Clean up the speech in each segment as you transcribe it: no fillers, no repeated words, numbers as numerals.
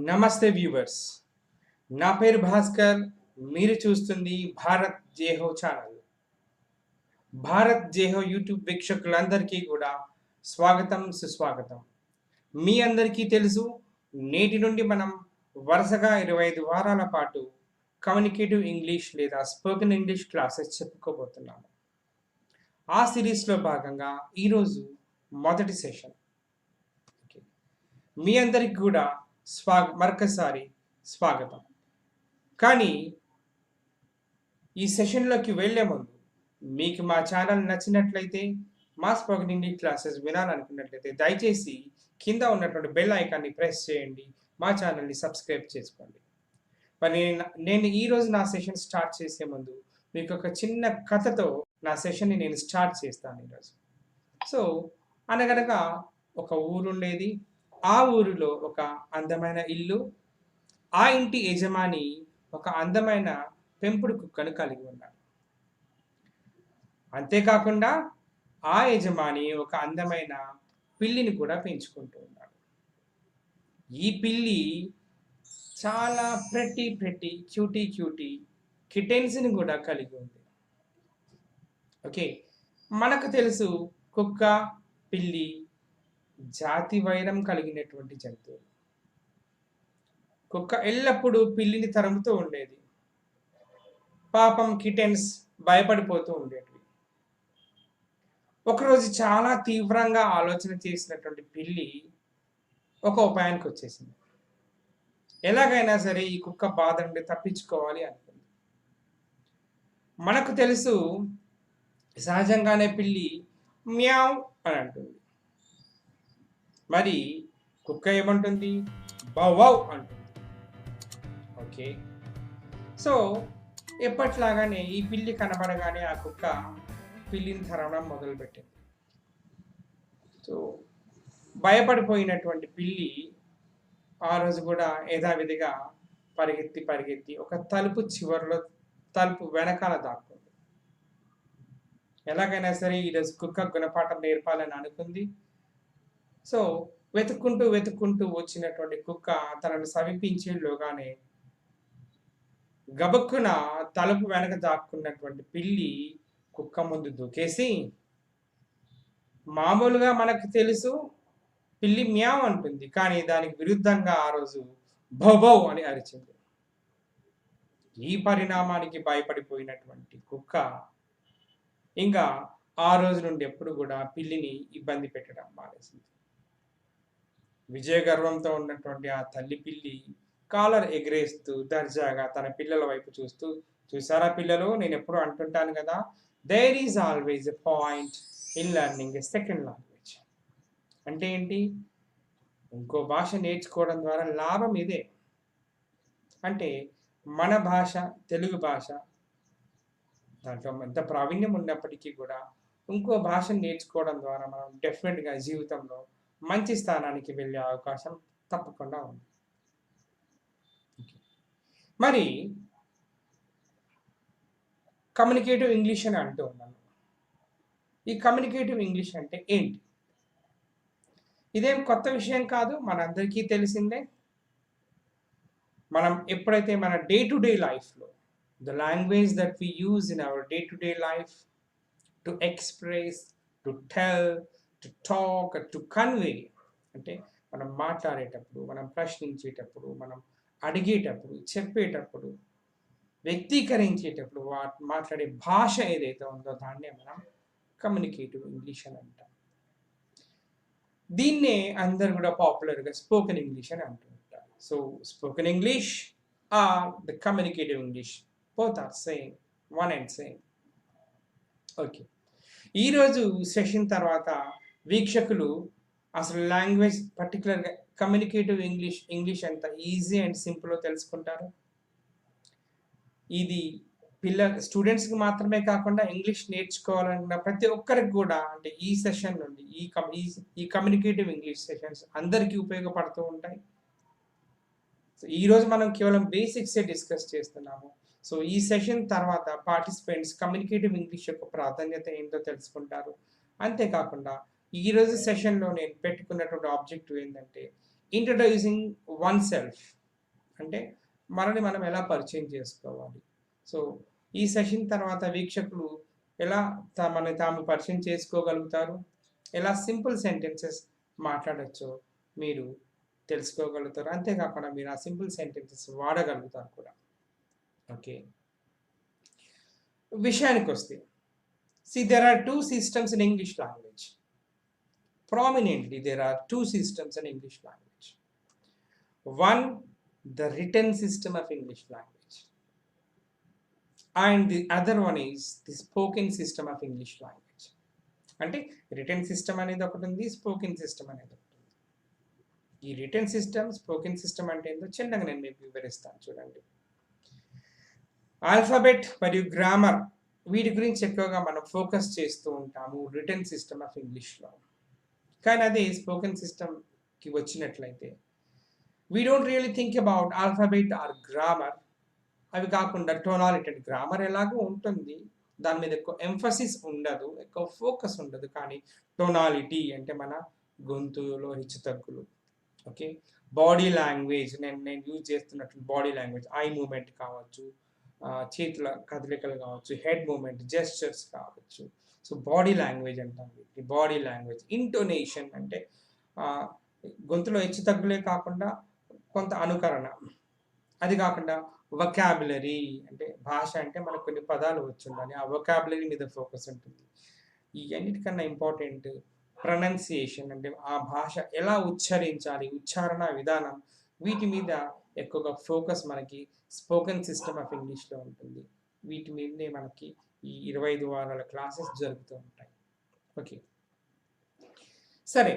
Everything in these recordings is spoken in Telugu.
నమస్తే వ్యూవర్స్. నా పేరు భాస్కర్. మీరు చూస్తుంది భారత్ జేహో ఛానల్. భారత్ జేహో యూట్యూబ్ వీక్షకులందరికీ కూడా స్వాగతం, సుస్వాగతం. మీ అందరికీ తెలుసు, నేటి నుండి మనం వరుసగా 25 వారాల పాటు కమ్యూనికేటివ్ ఇంగ్లీష్ లేదా స్పోకెన్ ఇంగ్లీష్ క్లాసెస్ చెప్పుకోబోతున్నాము. ఆ సిరీస్లో భాగంగా ఈరోజు మొదటి సెషన్. మీ అందరికి కూడా మరొకసారి స్వాగతం. కానీ ఈ సెషన్లోకి వెళ్లే ముందు మీకు మా ఛానల్ నచ్చినట్లయితే, మా స్పోకెన్ ఇంగ్లీష్ క్లాసెస్ వినాలనుకున్నట్లయితే దయచేసి కింద ఉన్నటువంటి బెల్ ఐకాన్ని ప్రెస్ చేయండి, మా ఛానల్ని సబ్స్క్రైబ్ చేసుకోండి. మరి నేను ఈరోజు నా సెషన్ స్టార్ట్ చేసే ముందు మీకు ఒక చిన్న కథతో నా సెషన్ని నేను స్టార్ట్ చేస్తాను ఈరోజు. సో అనగనగా ఒక ఊరుండేది. ఆ ఊరిలో ఒక అందమైన ఇల్లు, ఆ ఇంటి యజమాని ఒక అందమైన పెంపుడు కుక్కను కలిగి ఉన్నాడు. అంతేకాకుండా ఆ యజమాని ఒక అందమైన పిల్లిని కూడా పెంచుకుంటూ ఉన్నాడు. ఈ పిల్లి చాలా ప్రెట్టి క్యూటీ కిటెన్స్ని కూడా కలిగి ఉంది. ఓకే, మనకు తెలుసు కుక్క, పిల్లి జాతి వైరం కలిగినటువంటి జంతువులు. కుక్క ఎల్లప్పుడూ పిల్లిని తరుముతూ ఉండేది. పాపం కిటెన్స్ భయపడిపోతూ ఉండేటివి. ఒకరోజు చాలా తీవ్రంగా ఆలోచన చేసినటువంటి పిల్లి ఒక ఉపాయానికి వచ్చేసింది. ఎలాగైనా సరే ఈ కుక్క బాధ నుండి తప్పించుకోవాలి అనుకుంది. మనకు తెలుసు, సహజంగానే పిల్లి మ్యావ్ అని అంటుంది. మరి కుక్క ఏమంటుంది? బౌవౌ అంటుంది. ఓకే, సో ఎప్పట్లాగానే ఈ పిల్లి కనబడగానే ఆ కుక్క పిల్లిని తరవడం మొదలుపెట్టింది. సో భయపడిపోయినటువంటి పిల్లి ఆ రోజు కూడా యథావిధిగా పరిగెత్తి ఒక తలుపు చివరిలో, తలుపు వెనకాల దాక్కుంది. ఎలాగైనా సరే ఈరోజు కుక్క గుణపాఠం నేర్పాలని అనుకుంది. సో వెతుక్కుంటూ వచ్చినటువంటి కుక్క తనను సమీపించేలోగానే గబక్కున తలుపు వెనక దాక్కున్నటువంటి పిల్లి కుక్క ముందు దూకేసి, మామూలుగా మనకు తెలుసు పిల్లి మ్యావ్ అంటుంది, కానీ దానికి విరుద్ధంగా ఆ రోజు భౌభౌ అని అరిచింది. ఈ పరిణామానికి భయపడిపోయినటువంటి కుక్క ఇంకా ఆ రోజు నుండి ఎప్పుడు కూడా పిల్లిని ఇబ్బంది పెట్టడం మానేసింది. విజయ గర్వంతో ఉన్నటువంటి ఆ తల్లి పిల్లి కాలర్ ఎగరేస్తూ దర్జాగా తన పిల్లల వైపు చూస్తూ, చూసారా పిల్లలు, నేను ఎప్పుడు అంటుంటాను కదా, there is always a point in learning a second language. అంటే ఏంటి? ఇంకో భాష నేర్చుకోవడం ద్వారా లాభం ఇదే. అంటే మన భాష, తెలుగు భాష, దాంట్లో ఎంత ప్రావీణ్యం ఉన్నప్పటికీ కూడా ఇంకో భాషను నేర్చుకోవడం ద్వారా మనం డెఫినెట్గా జీవితంలో మంచి స్థానానికి వెళ్ళే అవకాశం తప్పకుండా ఉంది. మరి కమ్యూనికేటివ్ ఇంగ్లీష్ అని అంటూ ఉన్నాను. ఈ కమ్యూనికేటివ్ ఇంగ్లీష్ అంటే ఏంటి? ఇదేం కొత్త విషయం కాదు, మనందరికీ తెలిసిందే. మనం ఎప్పుడైతే మన డే టు డే లైఫ్లో, the language that we use in our day to day life to express, to tell, to talk, to convey, అంటే మనం మాట్లాడేటప్పుడు, మనం ప్రశ్నించేటప్పుడు, మనం అడిగేటప్పుడు, చెప్పేటప్పుడు, వ్యక్తీకరించేటప్పుడు మాట్లాడే భాష ఏదైతే ఉందో దాన్నే మనం కమ్యూనికేటివ్ ఇంగ్లీష్ అని అంటాం. దీన్నే అందరు కూడా పాపులర్గా స్పోకెన్ ఇంగ్లీష్ అని అంటుంటారు. So spoken English or the communicative English, both are same, one and same. Okay, ఈరోజు సెషన్ తర్వాత వీక్షకులు అసలు లాంగ్వేజ్, పర్టికులర్గా కమ్యూనికేటివ్ ఇంగ్లీష్ ఎంత ఈజీ అండ్ సింపుల్ తెలుసుకుంటారు. ఇది స్టూడెంట్స్కి మాత్రమే కాకుండా ఇంగ్లీష్ నేర్చుకోవాలన్న ప్రతి ఒక్కరికి కూడా, అంటే ఈ సెషన్ నుండి ఈ కమ్యూనికేటివ్ ఇంగ్లీష్ సెషన్స్ అందరికీ ఉపయోగపడుతూ ఉంటాయి. సో ఈరోజు మనం కేవలం బేసిక్సే డిస్కస్ చేస్తున్నాము. సో ఈ సెషన్ తర్వాత పార్టిసిపెంట్స్ కమ్యూనికేటివ్ ఇంగ్లీష్ యొక్క ప్రాధాన్యత ఏంటో తెలుసుకుంటారు. అంతేకాకుండా ఈరోజు సెషన్లో నేను పెట్టుకున్నటువంటి ఆబ్జెక్టివ్ ఏంటంటే, ఇంట్రడ్యూసింగ్ వన్ సెల్ఫ్ అంటే మనని మనం ఎలా పరిచయం చేసుకోవాలి. సో ఈ సెషన్ తర్వాత వీక్షకులు ఎలా తమని తాము పరిచయం చేసుకోగలుగుతారు, ఎలా సింపుల్ సెంటెన్సెస్ మాట్లాడచ్చో మీరు తెలుసుకోగలుగుతారు. అంతేకాకుండా మీరు ఆ సింపుల్ సెంటెన్సెస్ వాడగలుగుతారు కూడా. ఓకే, విషయానికి వస్తే, see there are two systems in English language. Prominently there are two systems in English language. One, the written system of English language, and the other one is the spoken system of English language. అంటే రిటర్న్ సిస్టమ్ అనేది ఒకటి ఉంది, స్పోకెన్ సిస్టమ్ అనేది ఒకటి ఉంది. ఈ రిటర్న్ సిస్టమ్, స్పోకెన్ సిస్టమ్ అంటే ఏంటో చిన్నగా నేను మీకు వివరిస్తాను చూడండి. ఆల్ఫాబెట్ మరియు గ్రామర్ వీటి గురించి ఎక్కువగా మనం ఫోకస్ చేస్తూ ఉంటాము రిటర్న్ సిస్టమ్ ఆఫ్ ఇంగ్లీష్లో. కానీ అదే స్పోకెన్ సిస్టమ్కి వచ్చినట్లయితే we don't really think about alphabet or grammar. అవి కాకుండా టోనాలిటీ, గ్రామర్ ఎలాగో ఉంటుంది, దాని మీద ఎక్కువ ఎంఫసిస్ ఉండదు, ఎక్కువ ఫోకస్ ఉండదు. కానీ టోనాలిటీ అంటే మన గొంతులో హెచ్చుతగ్గులు. ఓకే, బాడీ లాంగ్వేజ్, నేను యూజ్ చేస్తున్నట్లు బాడీ లాంగ్వేజ్, ఐ మూమెంట్ కావచ్చు, చేతుల కదలికలు కావచ్చు, హెడ్ మూమెంట్, జెస్చర్స్ కావచ్చు. సో బాడీ లాంగ్వేజ్ అంటాం. బాడీ లాంగ్వేజ్, ఇంటోనేషన్ అంటే గొంతులో హెచ్చు తగ్గులే కాకుండా కొంత అనుకరణ. అది కాకుండా వొకాబులరీ అంటే భాష అంటే మనకు కొన్ని పదాలు వచ్చి ఉండాలి, ఆ వొకాబులరీ మీద ఫోకస్ ఉంటుంది. ఈ అన్నిటికన్నా ఇంపార్టెంట్ ప్రొనౌన్సియేషన్ అంటే ఆ భాష ఎలా ఉచ్చరించాలి, ఉచ్చారణ విధానం, వీటి మీద ఎక్కువగా ఫోకస్ మనకి స్పోకెన్ సిస్టమ్ ఆఫ్ ఇంగ్లీష్లో ఉంటుంది. వీటి మీదనే మనకి ఈ 25 వారాల క్లాసెస్ జరుగుతూ ఉంటాయి. ఓకే, సరే,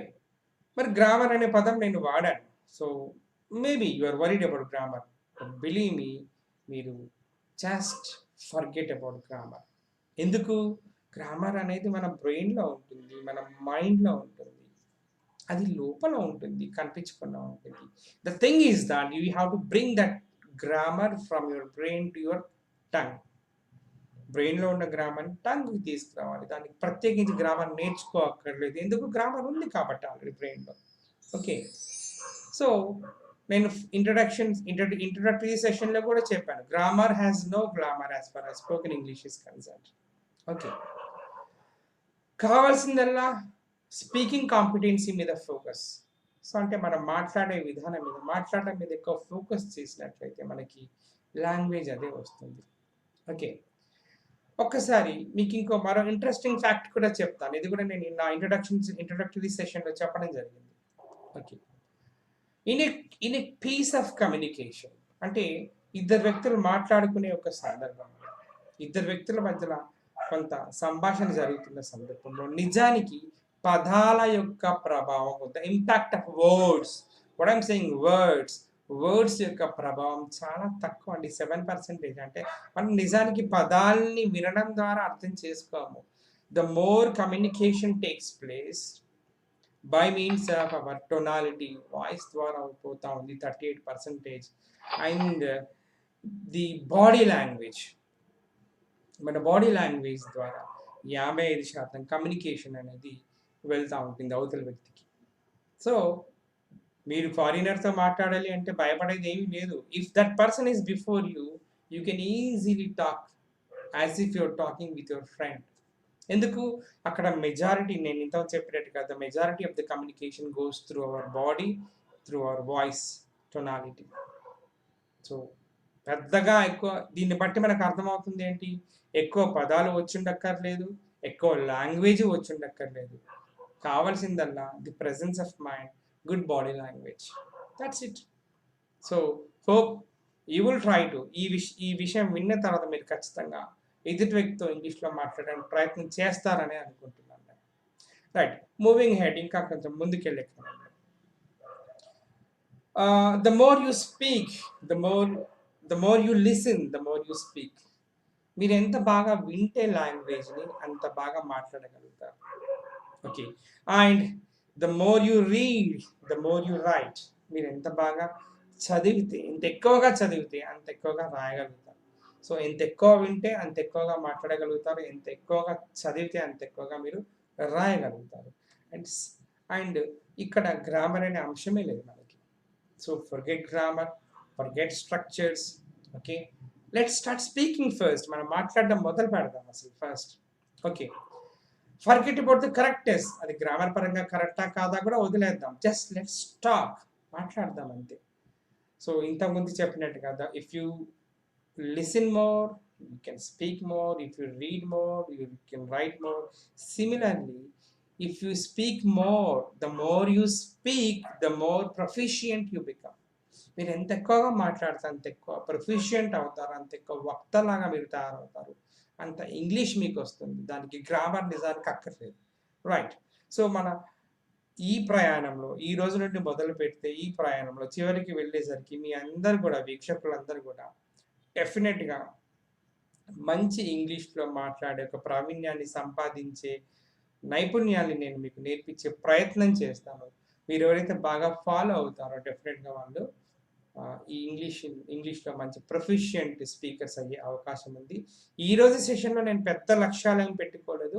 మరి గ్రామర్ అనే పదం నేను వాడాను. So maybe you are worried about grammar, believe me, మీరు జస్ట్ ఫర్గెట్ అబౌట్ గ్రామర్. ఎందుకు? గ్రామర్ అనేది మన బ్రెయిన్లో ఉంటుంది, మన మైండ్లో ఉంటుంది, అది లోపల ఉంటుంది, కనిపించకుండా ఉంటుంది. The thing is that you have to bring that grammar from your brain to your tongue. బ్రెయిన్లో ఉన్న గ్రామర్ని టంగ్కి తీసుకురావాలి. దానికి ప్రత్యేకించి గ్రామర్ నేర్చుకోక్కర్లేదు, ఎందుకు? గ్రామర్ ఉంది కాబట్టి ఆల్రెడీ బ్రెయిన్లో. ఓకే, సో నేను ఇంట్రడక్టరీ సెషన్లో కూడా చెప్పాను, grammar has no glamour as far as spoken English is concerned. Okay, కావాల్సిందల్లా స్పీకింగ్ కాంపిటెన్సీ మీద ఫోకస్. సో అంటే మనం మాట్లాడే విధానం మీద, మాట్లాడడం మీద ఎక్కువ ఫోకస్ చేసినట్లయితే మనకి లాంగ్వేజ్ అదే వస్తుంది. ఓకే, ఒక్కసారి మీకు మరో ఇంట్రెస్టింగ్ ఫ్యాక్ట్ కూడా చెప్తాను. ఇది కూడా నేను నా ఇంట్రడక్టరీ సెషన్లో చెప్పడం జరిగింది. Okay, in a piece of communication అంటే ఇద్దరు వ్యక్తులు మాట్లాడుకునే ఒక సందర్భంలో, ఇద్దరు వ్యక్తుల మధ్యలో కొంత సంభాషణ జరుగుతున్న సందర్భంలో నిజానికి పదాల యొక్క ప్రభావం, the impact of words, what I'm saying words యొక్క ప్రభావం చాలా తక్కువ అండి, 7%. అంటే మనం నిజానికి పదాలని వినడం ద్వారా అర్థం చేసుకోము. The more communication takes place by means of our tonality, voice ద్వారా పోతా ఉంది 38%. అండ్ ది బాడీ లాంగ్వేజ్, మన బాడీ లాంగ్వేజ్ ద్వారా 55% కమ్యూనికేషన్ అనేది వెళ్తూ ఉంటుంది అవతల వ్యక్తికి. సో మీరు ఫారినర్తో మాట్లాడాలి అంటే భయపడేది ఏమీ లేదు. If that person is before you, you can easily talk as if you're talking with your friend. ఎందుకు? అక్కడ మెజారిటీ, నేను ఇంత చెప్పినట్టుగా, the majority of the communication goes through our body, through our voice tonality. So పెద్దగా ఎక్కువ దీన్ని బట్టి మనకు అర్థమవుతుంది ఏంటి, ఎక్కువ పదాలు వచ్చుండక్కర్లేదు, ఎక్కువ లాంగ్వేజ్ వచ్చుండక్కర్లేదు, కావాల్సిందల్లా the presence of mind, good body language, that's it. So hope you will try to ఈ విషయం విన్న తర్వాత మీరు ఖచ్చితంగా ఎదుటి వ్యక్తితో ఇంగ్లీష్లో మాట్లాడడానికి ప్రయత్నం చేస్తారని అనుకుంటున్నాను. రైట్, మూవింగ్ హెడ్, ఇంకా కొంచెం ముందుకెళ్ళే క్రమంలో the more you speak, the more you listen, the more you speak. మీరు ఎంత బాగా వింటే లాంగ్వేజ్ని అంత బాగా మాట్లాడగలుగుతారు. Okay, and the more you read, the more you write. మీరు ఎంత బాగా చదివితే, ఎంత ఎక్కువగా చదివితే అంత ఎక్కువగా రాయగలుగుతారు. సో ఎంత ఎక్కువ వింటే అంత ఎక్కువగా మాట్లాడగలుగుతారు, ఎంత ఎక్కువగా చదివితే అంత ఎక్కువగా మీరు రాయగలుగుతారు. అండ్ ఇక్కడ గ్రామర్ అనే అంశమే లేదు మనకి. So forget grammar, forget structures. Okay, let's start speaking first. మనం మాట్లాడడం మొదలు పెడదాం అసలు first. Okay, forget about the correctness, అది గ్రామర్ పరంగా కరెక్టా కాదా కూడా వదిలేద్దాం. జస్ట్ లెట్స్ టాక్, మాట్లాడదాం అంతే. సో ఇంతకుముందు చెప్పినట్టుగా if you listen more, you can speak more. If you read more, you can write more. Similarly, if you speak more, the more you speak, the more proficient you become. మీరు ఎంత ఎక్కువగా మాట్లాడితే అంత ఎక్కువ ప్రొఫిషియంట్ అవుతారు, అంత ఎక్కువ వక్తలాగా మీరు తయారవుతారు, అంత ఇంగ్లీష్ మీకు వస్తుంది. దానికి గ్రామర్ నిజానికి అక్కర్లేదు. రైట్. సో మన ఈ ప్రయాణంలో ఈ రోజు నుండి మొదలు పెడితే ఈ ప్రయాణంలో చివరికి వెళ్ళేసరికి మీ అందరు కూడా, వీక్షకులందరూ కూడా డెఫినెట్గా మంచి ఇంగ్లీష్లో మాట్లాడే ఒక ప్రావీణ్యాన్ని సంపాదించే నైపుణ్యాన్ని నేను మీకు నేర్పించే ప్రయత్నం చేస్తాను. మీరు ఎవరైతే బాగా ఫాలో అవుతారో డెఫినెట్గా వాళ్ళు ఈ ఇంగ్లీష్లో మంచి ప్రొఫిషియంట్ స్పీకర్స్ అయ్యే అవకాశం ఉంది. ఈరోజు సెషన్లో నేను పెద్ద లక్ష్యాలను పెట్టుకోలేదు,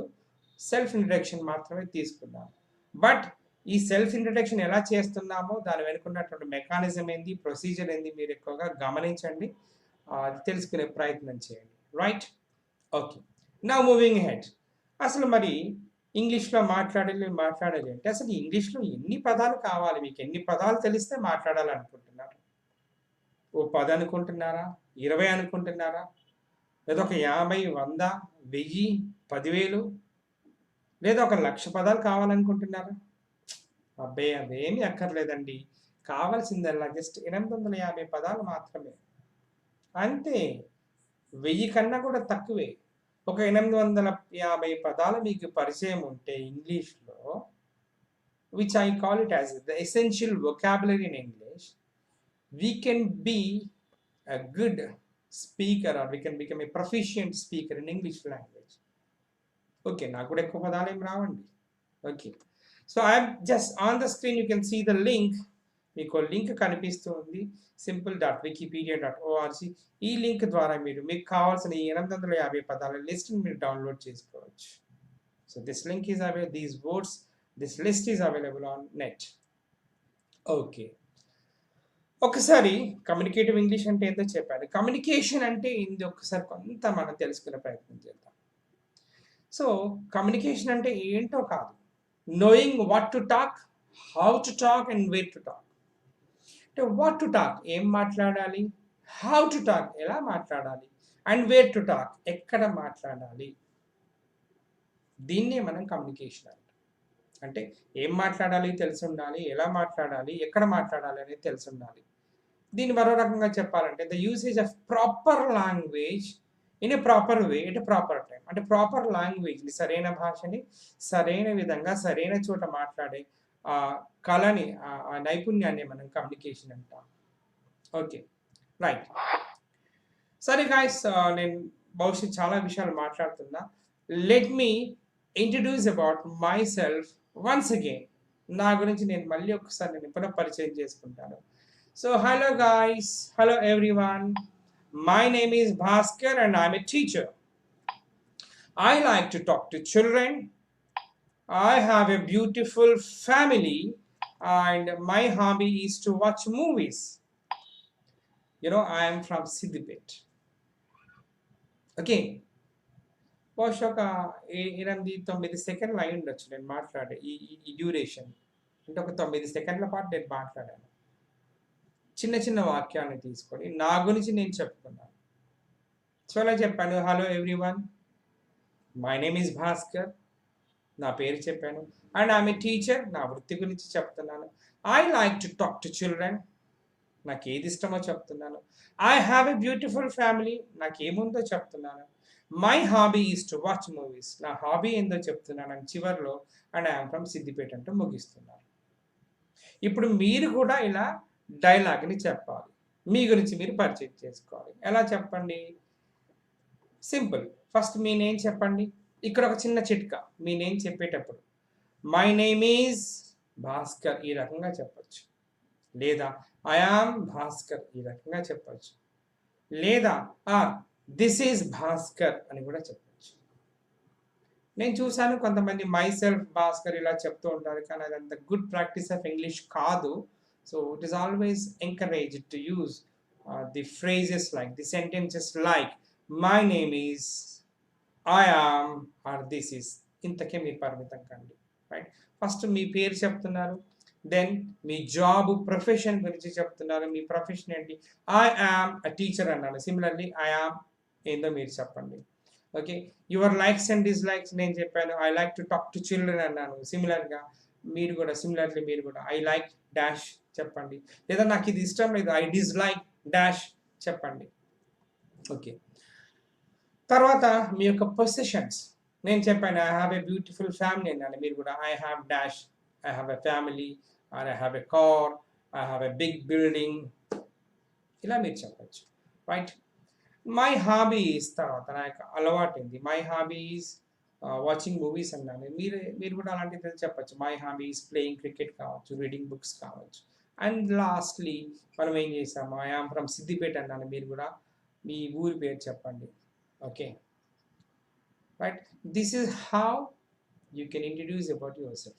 సెల్ఫ్ ఇంట్రడక్షన్ మాత్రమే తీసుకున్నాను. బట్ ఈ సెల్ఫ్ ఇంట్రడక్షన్ ఎలా చేస్తున్నామో దాని వెనుకున్నటువంటి మెకానిజం ఏంది, ప్రొసీజర్ ఏంది మీరు ఎక్కువగా గమనించండి, తెలుసుకునే ప్రయత్నం చేయండి. Right. Okay, now moving head. అసలు మరి ఇంగ్లీష్లో మాట్లాడాలి అంటే అసలు ఇంగ్లీష్లో ఎన్ని పదాలు కావాలి? మీకు ఎన్ని పదాలు తెలిస్తే మాట్లాడాలనుకుంటున్నారు? ఓ 10 అనుకుంటున్నారా, 20 అనుకుంటున్నారా, లేదా ఒక 50, 100, 1000, 10,000, లేదా ఒక 1,00,000 పదాలు కావాలనుకుంటున్నారా? అబ్బే అవేమీ అక్కర్లేదండి. కావాల్సిందల్లా జస్ట్ 850 పదాలు మాత్రమే, అంతే. 1000 కన్నా కూడా తక్కువే. ఒక 850 పదాలు మీకు పరిచయం ఉంటే ఇంగ్లీష్లో, which I call it as the essential vocabulary in English, we can be a good speaker, or we can become a proficient speaker in English language. Okay, నాకు కూడా ఎక్కువ పదాలు ఏం రావండి. Okay, so I'm just on the screen you can see the link. మీకు లింక్ కనిపిస్తుంది, simple.wikipedia.org. ఈ లింక్ ద్వారా మీకు కావాల్సిన ఈ 850 పదాల లిస్ట్ని మీరు డౌన్లోడ్ చేసుకోవచ్చు. So this link is available, these words, this list is available on net. Okay, ఒకసారి కమ్యూనికేటివ్ ఇంగ్లీష్ అంటే ఏంటో చెప్పాను. కమ్యూనికేషన్ అంటే ఏంది ఒకసారి కొంత మనం తెలుసుకునే ప్రయత్నం చేద్దాం. సో కమ్యూనికేషన్ అంటే ఏంటో కాదు, knowing what to talk, how to talk and where to talk. అంటే వాట్ టు టాక్ ఏం మాట్లాడాలి, హౌ టు టాక్ ఎలా మాట్లాడాలి, అండ్ వేర్ టు టాక్ ఎక్కడ మాట్లాడాలి. దీన్నే మనం కమ్యూనికేషన్ అంటాం. అంటే ఏం మాట్లాడాలి తెలిసి ఉండాలి, ఎలా మాట్లాడాలి, ఎక్కడ మాట్లాడాలి అనేది తెలిసి ఉండాలి. దీన్ని మరో రకంగా చెప్పాలంటే the usage of proper language in a proper way at a proper time. అంటే ప్రాపర్ లాంగ్వేజ్ని, సరైన భాషని సరైన విధంగా సరైన చోట మాట్లాడే ఆ కళని, ఆ నైపుణ్యాన్ని మనం కమ్యూనికేషన్ అంటాం. Okay, right. సరే గాయస్, నేను బహుశా చాలా విషయాలు మాట్లాడుతున్నా. Let me introduce about my self once again. నా గురించి నేను మళ్ళీ ఒకసారి నేను పునః పరిచయం చేసుకుంటాను. So hello guys, hello everyone. My name is Bhaskar and I'm a teacher. I like to talk to children. I have a beautiful family and my hobby is to watch movies. You know, I am from Siddipet. Okay. బహుశా ఒక 8-9 సెకండ్లు అయి ఉండొచ్చు నేను మాట్లాడే ఈ డ్యూరేషన్. అంటే ఒక 9 సెకండ్ల పాటు నేను మాట్లాడాను. చిన్న చిన్న వాక్యాన్ని తీసుకొని నా గురించి నేను చెప్పుకున్నాను. సో అలా చెప్పాను, hello everyone, my name is Bhaskar, నా పేరు చెప్పాను. అండ్ ఐఎమ్ ఏ టీచర్, నా వృత్తి గురించి చెప్తున్నాను. I like to talk to children, నాకు ఏది ఇష్టమో చెప్తున్నాను. I have a beautiful family, నాకు ఏముందో చెప్తున్నాను. My hobby is to watch movies, నా హాబీ ఏందో చెప్తున్నాను. అండ్ చివరిలో అండ్ ఐఎమ్ ఫ్రమ్ సిద్దిపేట అంటూ ముగిస్తున్నాను. ఇప్పుడు మీరు కూడా ఇలా డైలాగ్ని చెప్పాలి, మీ గురించి మీరు పరిచయం చేసుకోవాలి. ఎలా చెప్పండి? సింపుల్. ఫస్ట్ మీ నేమ్ చెప్పండి. ఇక్కడ ఒక చిన్న చిట్కా, మీ నేమ్ చెప్పేటప్పుడు మై నేమ్ ఈజ్ భాస్కర్ ఈ రకంగా చెప్పచ్చు, లేదా ఐ యామ్ భాస్కర్ ఈ రకంగా చెప్పచ్చు, లేదా దిస్ ఈజ్ భాస్కర్ అని కూడా చెప్పచ్చు. నేను చూశాను కొంతమంది మై సెల్ఫ్ భాస్కర్ ఇలా చెప్తూ ఉంటారు, కానీ అదంత గుడ్ ప్రాక్టీస్ ఆఫ్ ఇంగ్లీష్ కాదు. So it is always encouraged to use the phrases like, the sentences like, my name is, I am, or this is. ఇంతకే మీరు పరిమితం కండి, రైట్? ఫస్ట్ మీ పేరు చెప్తున్నారు, దెన్ మీ జాబ్ ప్రొఫెషన్ గురించి చెప్తున్నారు. మీ ప్రొఫెషన్ ఏంటి? ఐ యామ్ అ టీచర్ అన్నాను. సిమిలర్లీ ఐ యామ్ ఏందో మీరు చెప్పండి. Okay, your likes and dislikes నేను చెప్పాను. I like to talk to children అన్నాను. సిమిలర్గా మీరు కూడా సిమిలర్లీ మీరు కూడా ఐ లైక్ డాష్ చెప్పండి. లేదా నాకు ఇది ఇష్టం లేదు, ఐ డిస్లైక్ డాష్ చెప్పండి. ఓకే, తర్వాత మీ యొక్క పొసిషన్స్ నేను చెప్పాను, I have a beautiful family అన్నాను. మీరు కూడా I have dash, I have a family, or I have a car, I have a big building, ఇలా మీరు చెప్పచ్చు, రైట్? మై హాబీస్, తర్వాత నా యొక్క అలవాటు ఏంది? మై హాబీస్ వాచింగ్ మూవీస్ అన్నాను. మీరు కూడా అలాంటిది చెప్పచ్చు. మై హాబీస్ ప్లేయింగ్ క్రికెట్ కావచ్చు, రీడింగ్ బుక్స్ కావచ్చు. అండ్ లాస్ట్లీ మనం ఏం చేసాము, ఐ ఆమ్ ఫ్రమ్ సిద్దిపేట అన్నాను. మీరు కూడా మీ ఊరి పేరు చెప్పండి. Okay, right? This is how you can introduce about your self.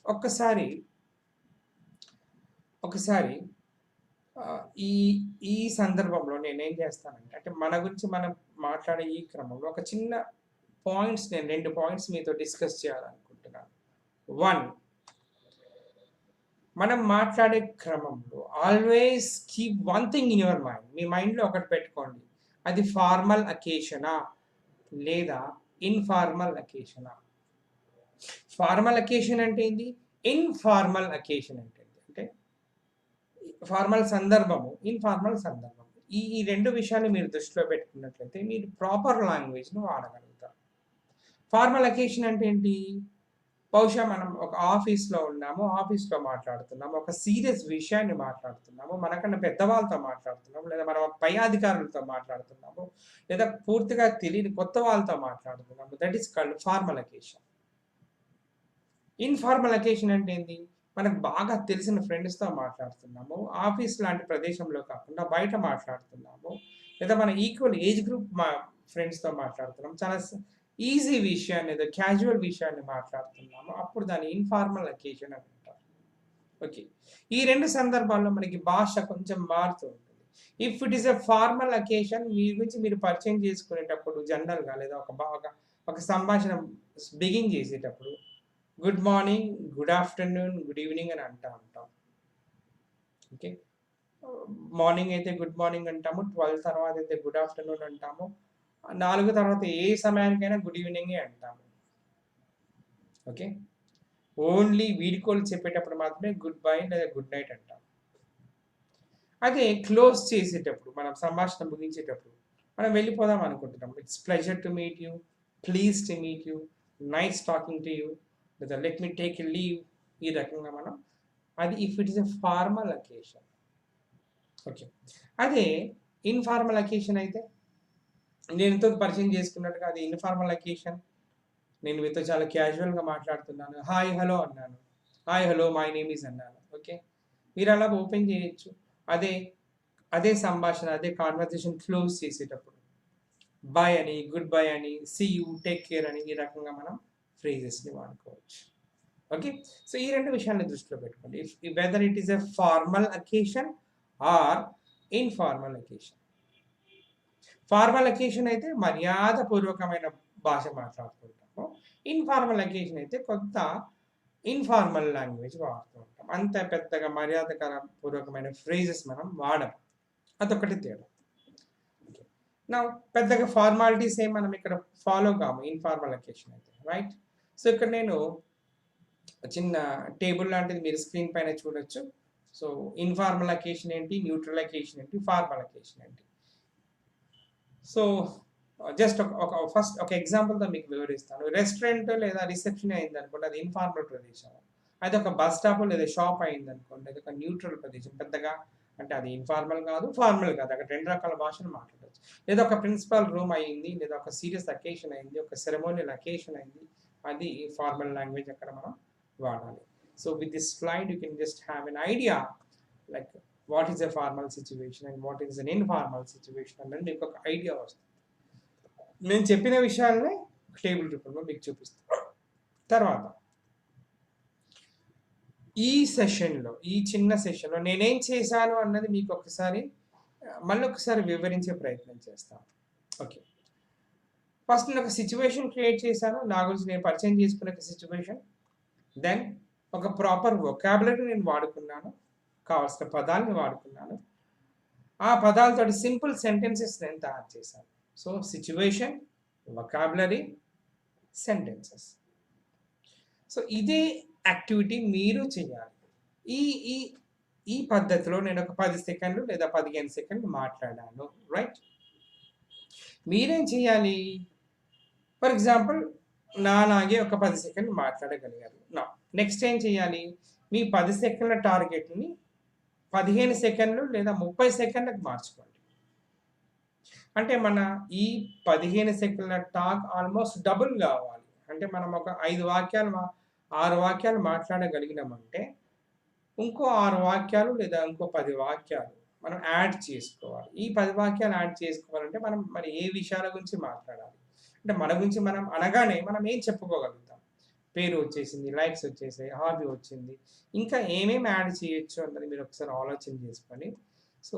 ఒకసారి ఈ ఈ సందర్భంలో నేనేం చేస్తానంటే, అంటే మన గురించి మనం మాట్లాడే ఈ క్రమంలో ఒక చిన్న పాయింట్స్, నేను 2 పాయింట్స్ మీతో డిస్కస్ చేయాలనుకుంటున్నాను. 1, మనం మాట్లాడే క్రమంలో always keep one thing in your mind. మీ మైండ్లో ఒకటి పెట్టుకోండి, అది ఫార్మల్ అకేషనా లేదా ఇన్ఫార్మల్ అకేషనా? ఫార్మల్ అకేషన్ అంటే ఏంటి? ఇన్ఫార్మల్ అకేషన్ అంటే ఫార్మల్ సందర్భము, ఇన్ఫార్మల్ సందర్భము. ఈ 2 విషయాలు మీరు దృష్టిలో పెట్టుకున్నట్లయితే మీరు ప్రాపర్ లాంగ్వేజ్ను వాడగలుగుతారు. ఫార్మల్ అకేషన్ అంటే ఏంటి? బహుశా మనం ఒక ఆఫీస్లో ఉన్నాము, ఆఫీస్లో మాట్లాడుతున్నాము, ఒక సీరియస్ విషయాన్ని మాట్లాడుతున్నాము, మనకన్నా పెద్దవాళ్ళతో మాట్లాడుతున్నాము, లేదా మన పై అధికారులతో మాట్లాడుతున్నాము, లేదా పూర్తిగా తెలియని కొత్త వాళ్ళతో మాట్లాడుతున్నాము. That is called formal occasion. Informal occasion అంటే ఏంటి? మనకు బాగా తెలిసిన ఫ్రెండ్స్తో మాట్లాడుతున్నాము, ఆఫీస్ లాంటి ప్రదేశంలో కాకుండా బయట మాట్లాడుతున్నాము, లేదా మన ఈక్వల్ ఏజ్ గ్రూప్ ఫ్రెండ్స్తో మాట్లాడుతున్నాము, చాలా ఈజీ విషయాన్ని, ఏదో క్యాజువల్ విషయాన్ని మాట్లాడుతున్నాము, అప్పుడు దాన్ని ఇన్ఫార్మల్ అకేషన్ అని అంటారు. ఓకే, ఈ 2 సందర్భాల్లో మనకి భాష కొంచెం మారుతూ ఉంటుంది. If it is a formal occasion, మీ గురించి మీరు పరిచయం చేసుకునేటప్పుడు జనరల్గా, లేదా ఒక సంభాషణ బిగిన్ చేసేటప్పుడు good morning, good afternoon, good evening అని ఉంటాం. ఓకే, మార్నింగ్ అయితే గుడ్ మార్నింగ్ అంటాము, 12 తర్వాత అయితే గుడ్ ఆఫ్టర్నూన్ అంటాము, 4 తర్వాత ఏ సమయానికైనా గుడ్ ఈవినింగే అంటాము. ఓకే, ఓన్లీ వీడ్కోలు చెప్పేటప్పుడు మాత్రమే గుడ్ బై లేదా గుడ్ నైట్ అంటాం. అదే క్లోజ్ చేసేటప్పుడు, మనం సంభాషణ ముగించేటప్పుడు, మనం వెళ్ళిపోదాం అనుకుంటున్నాం, it's pleasure to meet you, please to meet you, nice talking to you, లేదా let me take a leave, ఈ రకంగా మనం అది if it is a formal occasion. Okay, అదే ఇన్ఫార్మల్ అకేషన్ అయితే నేను ఎంతో పరిచయం చేసుకున్నట్టుగా అది ఇన్ఫార్మల్ అకేషన్. నేను మీతో చాలా క్యాజువల్గా మాట్లాడుతున్నాను, హాయ్ హలో అన్నాను, hi hello my name is అన్నాను. ఓకే, మీరు అలా ఓపెన్ చేయొచ్చు. అదే సంభాషణ, అదే కాన్వర్సేషన్ క్లోజ్ చేసేటప్పుడు బాయ్ అని, గుడ్ బై అని, సీ యూ, టేక్ కేర్ అని, ఈ రకంగా మనం ఫ్రేజెస్ని వాడుకోవచ్చు. ఓకే, సో ఈ 2 విషయాన్ని దృష్టిలో పెట్టుకోండి, whether it is a formal occasion or informal occasion. Formal occasion అయితే మర్యాదపూర్వకమైన భాష మాట్లాడుతుంటాము, ఇన్ఫార్మల్ అకేషన్ అయితే కొంత ఇన్ఫార్మల్ లాంగ్వేజ్ వాడుతూ ఉంటాం, అంత పెద్దగా మర్యాదకర పూర్వకమైన ఫ్రేజెస్ మనం వాడం, అదొకటి తేడా. నా పెద్దగా ఫార్మాలిటీస్ ఏం మనం ఇక్కడ ఫాలో కాము ఇన్ఫార్మల్ అకేషన్ అయితే, రైట్? సో ఇక్కడ నేను చిన్న టేబుల్ లాంటిది మీరు స్క్రీన్ పైన చూడొచ్చు. సో ఇన్ఫార్మల్ అకేషన్ ఏంటి, న్యూట్రల్ అకేషన్ ఏంటి, ఫార్మల్ అకేషన్ ఏంటి. సో జస్ట్ ఫస్ట్ ఒక ఎగ్జాంపుల్తో మీకు వివరిస్తాను. రెస్టారెంట్ లేదా రిసెప్షన్ అయింది అనుకోండి, అది ఇన్ఫార్మల్ ప్రదేశం. అది ఒక బస్ స్టాప్ లేదా షాప్ అయింది అనుకోండి, అది ఒక న్యూట్రల్ ప్రదేశం. పెద్దగా అంటే అది ఇన్ఫార్మల్ కాదు, ఫార్మల్ కాదు, అక్కడ 2 రకాల భాషలు మాట్లాడవచ్చు. లేదా ఒక ప్రిన్సిపల్ రూమ్ అయింది, లేదా ఒక సీరియస్ అకేషన్ అయింది, ఒక సెరమోనియల్ అకేషన్ అయింది, అది ఫార్మల్ లాంగ్వేజ్ అక్కడ మనం వాడాలి. So with this slide you can just have an idea like what is a formal situation and what is an informal situation అనేది మీకు ఒక ఐడియా వస్తుంది. నేను చెప్పిన విషయాలనే టేబుల్ రూపంలో మీకు చూపిస్తాను. తర్వాత ఈ సెషన్లో, ఈ చిన్న సెషన్లో నేనేం చేశాను అన్నది మీకు ఒకసారి మళ్ళీ ఒకసారి వివరించే ప్రయత్నం చేస్తాను. ఓకే, ఫస్ట్ నేను ఒక సిచ్యువేషన్ క్రియేట్ చేశాను, నా గురించి నేను పరిచయం చేసుకునే ఒక సిచ్యువేషన్. దెన్ ఒక ప్రాపర్ వొకాబులరీ నేను వాడుకున్నాను, కావాల్సిన పదాలని వాడుకున్నాను. ఆ పదాలతోటి సింపుల్ సెంటెన్సెస్ నేను తయారు చేశాను. So situation, vocabulary, sentences. So ఇదే యాక్టివిటీ మీరు చేయాలి. ఈ ఈ ఈ పద్ధతిలో నేను ఒక 10 సెకండ్లు లేదా 15 సెకండ్లు మాట్లాడాను, రైట్? మీరేం చేయాలి? ఫర్ ఎగ్జాంపుల్ నాలాగే ఒక 10 సెకండ్లు మాట్లాడగలిగారు. నెక్స్ట్ ఏం చేయాలి? మీ 10 సెకండ్ల టార్గెట్ని 15 సెకండ్లు లేదా 30 సెకండ్లకు మార్చుకోండి. అంటే మన ఈ 15 సెకండ్ల టాక్ ఆల్మోస్ట్ డబుల్ కావాలి. అంటే మనం ఒక 5 వాక్యాలు 6 వాక్యాలు మాట్లాడగలిగినామంటే ఇంకో 6 వాక్యాలు లేదా ఇంకో 10 వాక్యాలు మనం యాడ్ చేసుకోవాలి. ఈ 10 వాక్యాలు యాడ్ చేసుకోవాలంటే మనం మరి ఏ విషయాల గురించి మాట్లాడాలి? అంటే మన గురించి మనం అనగానే మనం ఏం చెప్పుకోగలుగుతాం? పేరు వచ్చేసింది, లైక్స్ వచ్చేసాయి, హాబీ వచ్చింది. ఇంకా ఏమేమి యాడ్ చేయొచ్చు అన్నది మీరు ఒకసారి ఆలోచన చేసుకొని, so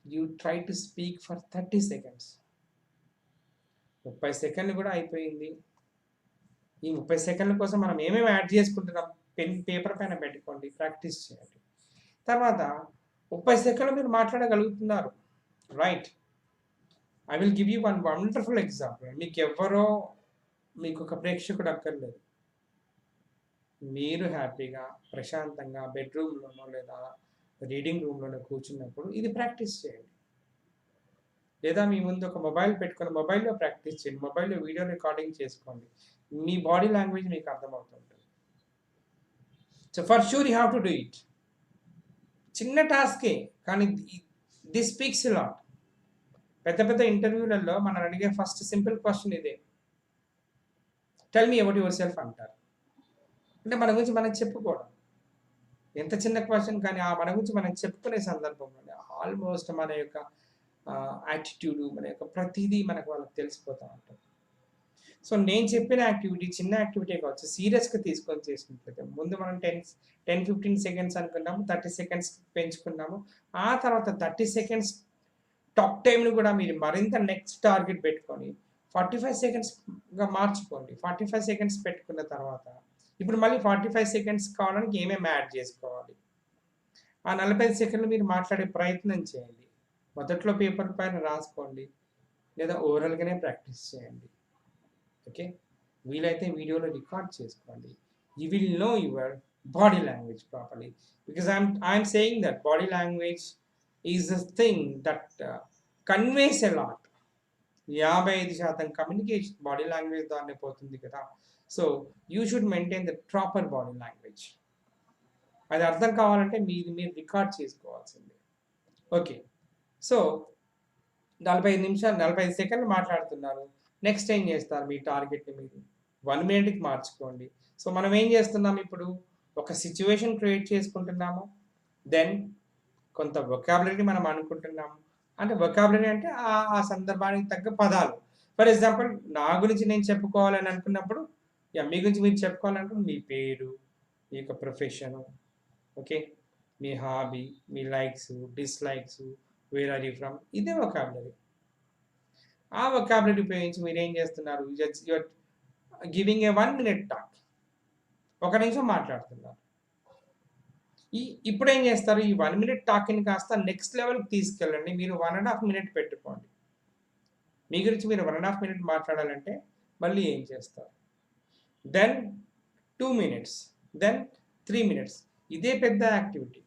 you try to speak for 30 seconds. 30 సెకండ్లు కూడా అయిపోయింది. ఈ 30 సెకండ్ల కోసం మనం ఏమేమి యాడ్ చేసుకుంటున్నాం? పెన్ పేపర్ పైన పెట్టుకోండి, ప్రాక్టీస్ చేయండి. తర్వాత 30 సెకండ్లు మీరు మాట్లాడగలుగుతున్నారు, right? I will give you one wonderful example. మీకు ఒక ప్రేక్షకుడు అక్కర్లేదు. మీరు హ్యాపీగా ప్రశాంతంగా బెడ్రూమ్లోనో లేదా రీడింగ్ రూమ్లోనో కూర్చున్నప్పుడు ఇది ప్రాక్టీస్ చేయండి. లేదా మీ ముందు ఒక మొబైల్ పెట్టుకొని మొబైల్లో ప్రాక్టీస్ చేయండి, మొబైల్లో వీడియో రికార్డింగ్ చేసుకోండి. మీ బాడీ లాంగ్వేజ్ మీకు అర్థమవుతుంటుంది. So for sure you have to do it. చిన్న టాస్కే, కానీ దిస్ స్పీక్స్ లాట్. పెద్ద పెద్ద ఇంటర్వ్యూలలో మనం అడిగే ఫస్ట్ సింపుల్ క్వశ్చన్ ఇదే, tell me about your self అంటారు. అంటే మన గురించి మనం చెప్పుకోవడం. ఎంత చిన్న క్వశ్చన్ కానీ ఆ మన గురించి మనం చెప్పుకునే సందర్భంలో ఆల్మోస్ట్ మన యొక్క యాటిట్యూడ్, మన యొక్క ప్రతిదీ మనకు వాళ్ళకి తెలిసిపోతూ ఉంటుంది. సో నేను చెప్పిన యాక్టివిటీ చిన్న యాక్టివిటీ కావచ్చు, సీరియస్గా తీసుకొని చేసినట్లయితే ముందు మనం 10-15 సెకండ్స్ అనుకున్నాము, 30 సెకండ్స్ పెంచుకున్నాము. ఆ తర్వాత 30 సెకండ్స్ టాక్ టైంను కూడా మీరు మరింత నెక్స్ట్ టార్గెట్ పెట్టుకొని 45 సెకండ్స్గా మార్చుకోండి. 45 సెకండ్స్ పెట్టుకున్న తర్వాత ఇప్పుడు మళ్ళీ 45 సెకండ్స్ కావడానికి ఏమేమి యాడ్ చేసుకోవాలి? ఆ 45 సెకండ్లు మీరు మాట్లాడే ప్రయత్నం చేయండి. మొదట్లో పేపర్ పైన రాసుకోండి లేదా ఓరల్గానే ప్రాక్టీస్ చేయండి. ఓకే, వీలైతే వీడియోలో రికార్డ్ చేసుకోండి. You will know your body language properly, because I'm saying that body language is the thing that conveys a lot. 55% communication body language ద్వారానే పోతుంది కదా. So you should maintain the proper body language. అది అర్థం కావాలంటే మీరు రికార్డ్ చేసుకోవాల్సిందే. ఓకే, సో 45 నిమిషాలు 45 సెకండ్లు మాట్లాడుతున్నారు. నెక్స్ట్ ఏం చేస్తారు? మీ టార్గెట్ని మీరు 1 మినిట్కి మార్చుకోండి. సో మనం ఏం చేస్తున్నాం? ఇప్పుడు ఒక సిచ్యువేషన్ క్రియేట్ చేసుకుంటున్నాము, దెన్ కొంత వొకాబులరీ మనం అనుకుంటున్నాము. అంటే వొకాబులరీ అంటే ఆ సందర్భానికి తగ్గ పదాలు. ఫర్ ఎగ్జాంపుల్ నా గురించి నేను చెప్పుకోవాలని అనుకున్నప్పుడు, మీ గురించి మీరు చెప్పుకోవాలనుకుంటే మీ పేరు, మీ యొక్క ప్రొఫెషను, ఓకే, మీ హాబీ, మీ likes, dislikes, where are you from, ఇదే వొకాబులరీ. ఆ వొకాబులరీ ఉపయోగించి మీరు ఏం చేస్తున్నారు? You're giving a 1 minute talk. 1 నిమిషం మాట్లాడుతున్నారు. ఇప్పుడు ఏం చేస్తారు? ఈ 1 మినిట్ టాక్ని కాస్త నెక్స్ట్ లెవెల్కి తీసుకెళ్ళండి. మీరు 1.5 మినిట్ పెట్టుకోండి. మీ గురించి మీరు 1.5 మినిట్ మాట్లాడాలంటే మళ్ళీ ఏం చేస్తారు? Then 2 minutes, then 3 minutes. ఇదే పెద్ద యాక్టివిటీ.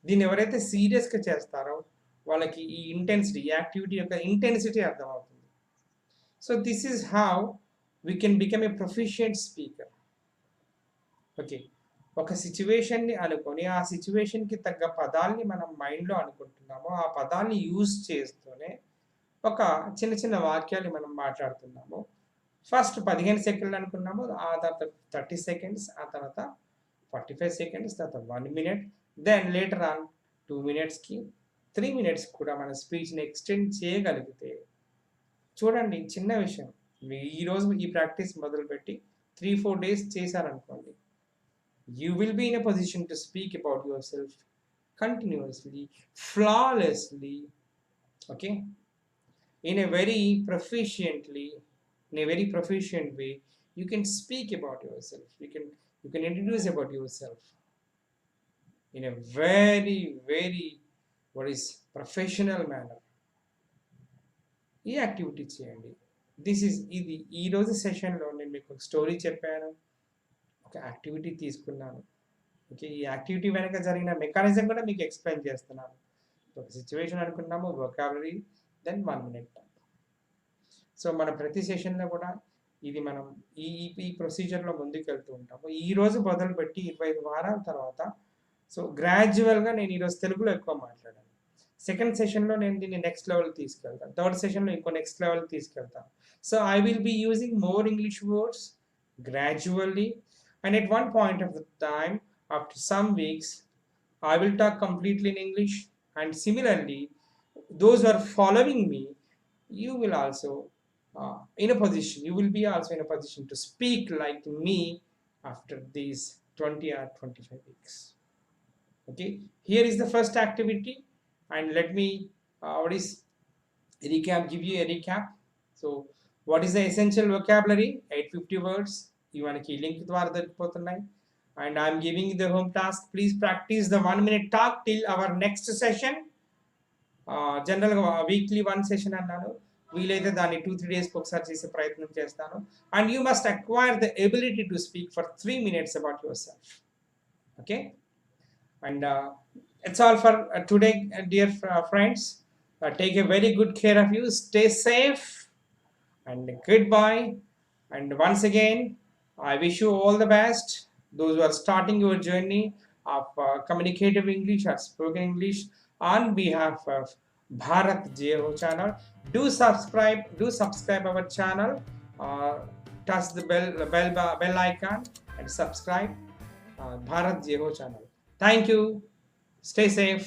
దీన్ని ఎవరైతే సీరియస్గా చేస్తారో వాళ్ళకి ఈ ఇంటెన్సిటీ, ఈ యాక్టివిటీ యొక్క ఇంటెన్సిటీ అర్థమవుతుంది. So this is how we can become a proficient speaker. Okay, ఒక సిచ్యువేషన్ని అనుకొని ఆ సిచ్యువేషన్కి తగ్గ పదాల్ని మనం మైండ్లో అనుకుంటున్నాము, ఆ పదాన్ని యూజ్ చేస్తూనే ఒక చిన్న చిన్న వాక్యాలు మనం మాట్లాడుతున్నాము. ఫస్ట్ 15 సెకండ్లు అనుకున్నాము, ఆ తర్వాత 30 సెకండ్స్, ఆ తర్వాత 45 సెకండ్స్, తర్వాత 1 మినిట్, దెన్ లేటర్ ఆన్ 2 మినిట్స్కి 3 మినిట్స్ కూడా మన స్పీచ్ని ఎక్స్టెండ్ చేయగలిగితే, చూడండి చిన్న విషయం, ఈరోజు ఈ ప్రాక్టీస్ మొదలుపెట్టి 3-4 డేస్ చేశారనుకోండి, you will be in a position to speak about yourself continuously, flawlessly, okay, in a very proficient way. You can speak about yourself, you can introduce about yourself in a very what is professional manner. ఈ యాక్టివిటీ చేయండి. ఇది ఈరోజు సెషన్లో నేను మీకు ఒక స్టోరీ చెప్పాను, ఒక యాక్టివిటీ తీసుకున్నాను. ఓకే, ఈ యాక్టివిటీ వెనక జరిగిన మెకానిజం కూడా మీకు ఎక్స్ప్లెయిన్ చేస్తున్నాను. ఒక సిచ్యువేషన్ అనుకున్నాము, వొకాబులరీ, దెన్ 1 minute. సో మన ప్రతి సెషన్లో కూడా ఇది మనం ఈ ఈ ప్రొసీజర్లో ముందుకు వెళ్తూ ఉంటాము. ఈరోజు మొదలుపెట్టి 25 వారాల తర్వాత సో గ్రాడ్యువల్గా నేను ఈరోజు తెలుగులో ఎక్కువ మాట్లాడాను. సెకండ్ సెషన్లో నేను దీన్ని నెక్స్ట్ లెవెల్ తీసుకెళ్తాను, థర్డ్ సెషన్లో ఇంకో నెక్స్ట్ లెవెల్ తీసుకెళ్తాను. So I will be using more English words gradually, and at one point of the time, after some weeks, I will talk completely in English, and similarly those who are following me, you will also you will be also in a position to speak like me after these 20 or 25 weeks. Okay, here is the first activity, and let me give you a recap. So what is the essential vocabulary? 850 words. ఇవానికి link ద్వారా దొరికిపోతున్నాయి. And I'm giving you the home task. Please practice the 1 minute talk till our next session. జనరల్గా వీక్లీ 1 సెషన్ అన్నాను, వీలైతే దాన్ని 2-3 days ఒకసారి చేసే ప్రయత్నం చేస్తాను. And you must acquire the ability to speak for 3 minutes about your self. Okay, and it's all for today, dear friends. Take a very good care of you. Stay safe and goodbye. And once again, I wish you all the best. Those who are starting your journey of communicative English or spoken English, on behalf of Bharat JO channel, do subscribe our channel. Touch the bell icon and subscribe Bharat JO channel. Thank you. Stay safe.